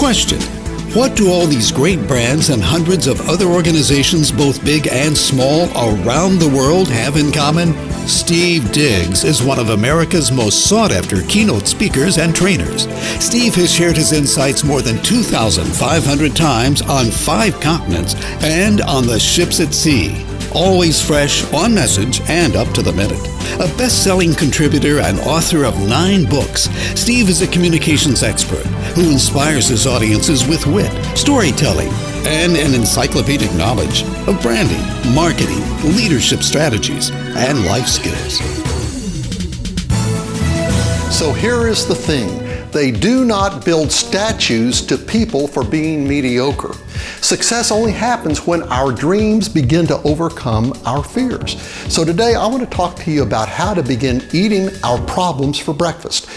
Question: what do all these great brands and hundreds of other organizations, both big and small, around the world have in common? Steve Diggs is one of America's most sought-after keynote speakers and trainers. Steve has shared his insights more than 2,500 times on 5 continents and on the ships at sea. Always fresh, on message, and up to the minute. A best-selling contributor and author of 9 books, Steve is a communications expert who inspires his audiences with wit, storytelling, and an encyclopedic knowledge of branding, marketing, leadership strategies, and life skills. So here is the thing. They do not build statues to people for being mediocre. Success only happens when our dreams begin to overcome our fears. So today I want to talk to you about how to begin eating our problems for breakfast.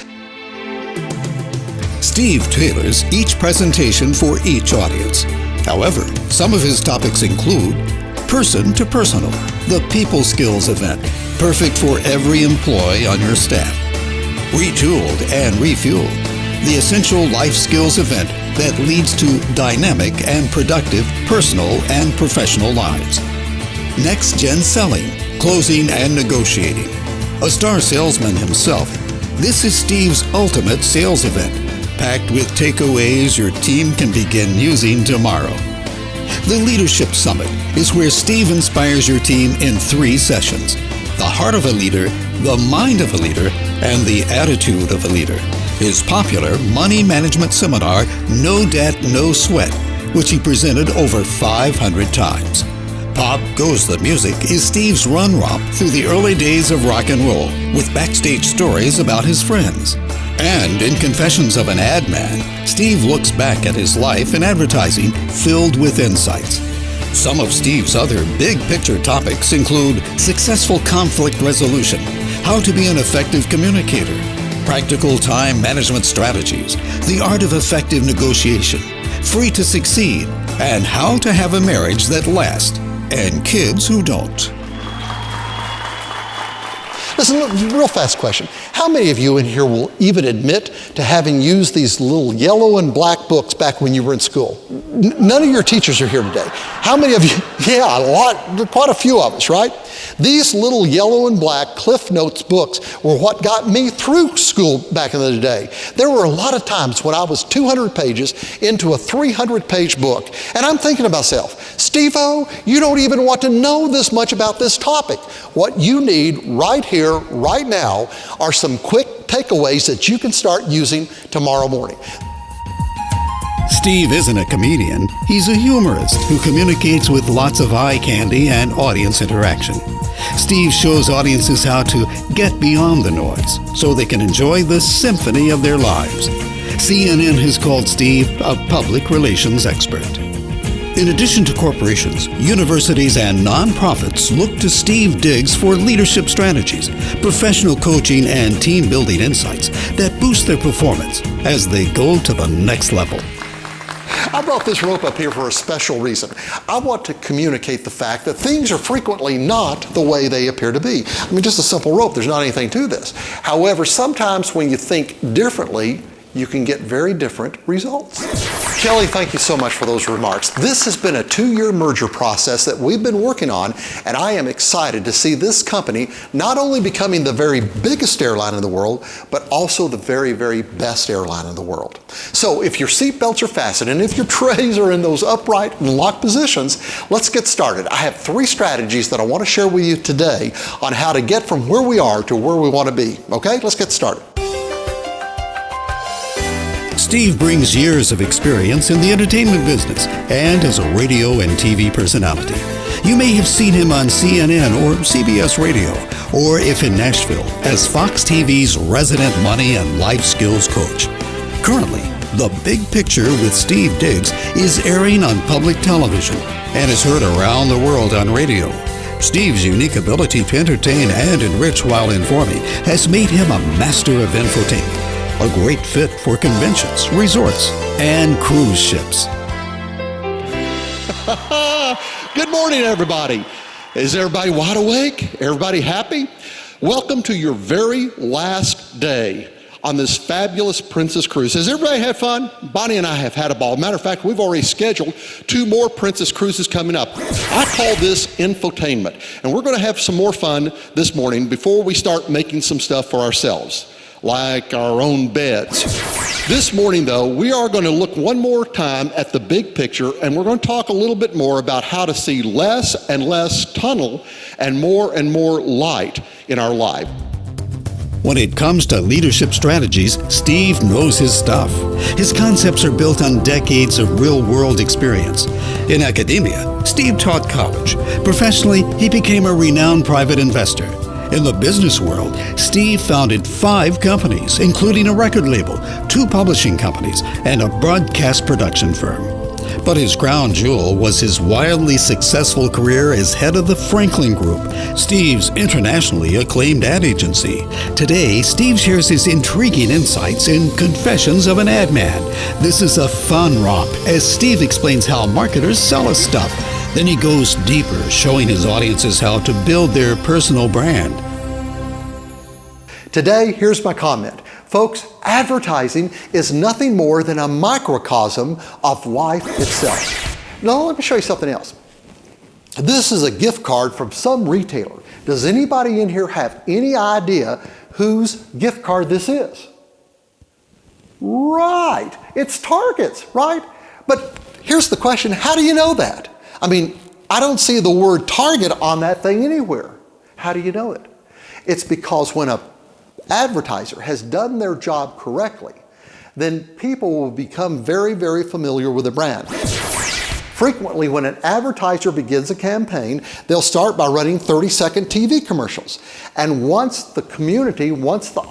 Steve tailors each presentation for each audience. However, some of his topics include person to personal, the people skills event, perfect for every employee on your staff, retooled and refueled, the essential life skills event that leads to dynamic and productive personal and professional lives, next-gen selling, closing and negotiating, a star salesman himself. This is Steve's ultimate sales event, packed with takeaways your team can begin using tomorrow. The Leadership Summit is where Steve inspires your team in 3 sessions: the heart of a leader, the mind of a leader, and the attitude of a leader. His popular money management seminar, No Debt, No Sweat, which he presented over 500 times. Pop Goes the Music is Steve's run-romp through the early days of rock and roll, with backstage stories about his friends. And in Confessions of an Ad Man, Steve looks back at his life in advertising filled with insights. Some of Steve's other big-picture topics include successful conflict resolution, how to be an effective communicator, practical time management strategies, the art of effective negotiation, free to succeed, and how to have a marriage that lasts, and kids who don't. Listen, real fast question. How many of you in here will even admit to having used these little yellow and black books back when you were in school? None of your teachers are here today. How many of you? Yeah, a lot, quite a few of us, right? These little yellow and black Cliff Notes books were what got me through school back in the day. There were a lot of times when I was 200 pages into a 300-page book, and I'm thinking to myself, Steve-O, you don't even want to know this much about this topic. What you need right here, right now, are some quick takeaways that you can start using tomorrow morning. Steve isn't a comedian, he's a humorist who communicates with lots of eye candy and audience interaction. Steve shows audiences how to get beyond the noise so they can enjoy the symphony of their lives. CNN has called Steve a public relations expert. In addition to corporations, universities and nonprofits look to Steve Diggs for leadership strategies, professional coaching, and team-building insights that boost their performance as they go to the next level. I brought this rope up here for a special reason. I want to communicate the fact that things are frequently not the way they appear to be. I mean, just a simple rope, there's not anything to this. However, sometimes when you think differently, you can get very different results. Kelly, thank you so much for those remarks. This has been a 2-year merger process that we've been working on, and I am excited to see this company not only becoming the very biggest airline in the world, but also the very, very best airline in the world. So if your seatbelts are fastened and if your trays are in those upright and locked positions, let's get started. I have 3 strategies that I want to share with you today on how to get from where we are to where we want to be. Okay, let's get started. Steve brings years of experience in the entertainment business and as a radio and TV personality. You may have seen him on CNN or CBS Radio, or if in Nashville, as Fox TV's resident money and life skills coach. Currently, The Big Picture with Steve Diggs is airing on public television and is heard around the world on radio. Steve's unique ability to entertain and enrich while informing has made him a master of infotainment. A great fit for conventions, resorts, and cruise ships. Good morning, everybody. Is everybody wide awake? Everybody happy? Welcome to your very last day on this fabulous Princess Cruise. Has everybody had fun? Bonnie and I have had a ball. Matter of fact, we've already scheduled 2 more Princess Cruises coming up. I call this infotainment, and we're going to have some more fun this morning before we start making some stuff for ourselves, like our own beds. This morning, though, we are going to look one more time at the big picture, and we're going to talk a little bit more about how to see less and less tunnel and more light in our life. When it comes to leadership strategies, Steve knows his stuff. His concepts are built on decades of real-world experience. In academia, Steve taught college. Professionally, he became a renowned private investor. In the business world, Steve founded 5 companies, including a record label, 2 publishing companies, and a broadcast production firm. But his crown jewel was his wildly successful career as head of the Franklin Group, Steve's internationally acclaimed ad agency. Today, Steve shares his intriguing insights in Confessions of an Ad Man. This is a fun romp as Steve explains how marketers sell us stuff. Then he goes deeper, showing his audiences how to build their personal brand. Today, here's my comment. Folks, advertising is nothing more than a microcosm of life itself. Now, let me show you something else. This is a gift card from some retailer. Does anybody in here have any idea whose gift card this is? Right, it's Target's, right? But here's the question, how do you know that? I mean, I don't see the word Target on that thing anywhere. How do you know it? It's because when an advertiser has done their job correctly, then people will become very, very familiar with the brand. Frequently, when an advertiser begins a campaign, they'll start by running 30-second TV commercials. And once the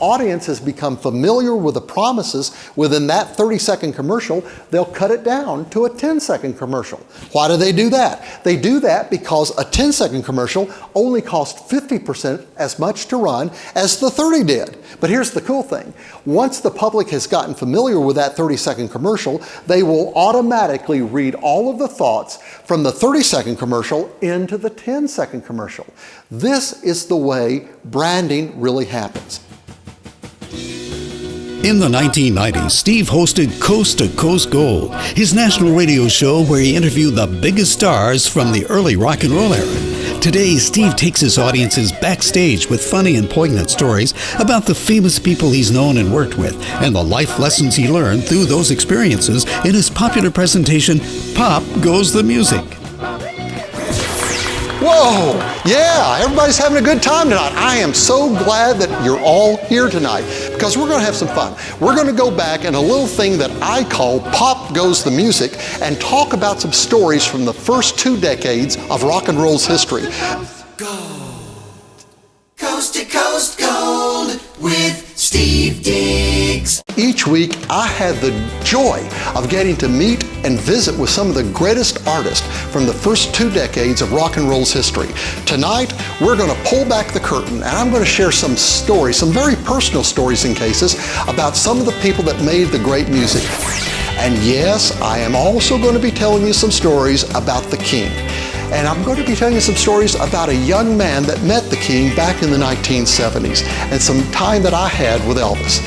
audience has become familiar with the promises within that 30-second commercial, they'll cut it down to a 10-second commercial. Why do they do that? They do that because a 10-second commercial only costs 50% as much to run as the 30 did. But here's the cool thing. Once the public has gotten familiar with that 30-second commercial, they will automatically read all of the thoughts from the 30-second commercial into the 10-second commercial. This is the way branding really happens. In the 1990s, Steve hosted Coast to Coast Gold, his national radio show where he interviewed the biggest stars from the early rock and roll era. Today, Steve takes his audiences backstage with funny and poignant stories about the famous people he's known and worked with and the life lessons he learned through those experiences in his popular presentation, Pop Goes the Music. Whoa, yeah, everybody's having a good time tonight. I am so glad that you're all here tonight because we're going to have some fun. We're going to go back in a little thing that I call Pop Goes the Music and talk about some stories from the first 2 decades of rock and roll's history. Gold. Coast to Coast Gold with Steve Diggs. Each week, I had the joy of getting to meet and visit with some of the greatest artists from the first 2 decades of rock and roll's history. Tonight, we're going to pull back the curtain and I'm going to share some stories, some very personal stories in cases, about some of the people that made the great music. And yes, I am also going to be telling you some stories about the King. And I'm going to be telling you some stories about a young man that met the King back in the 1970s and some time that I had with Elvis.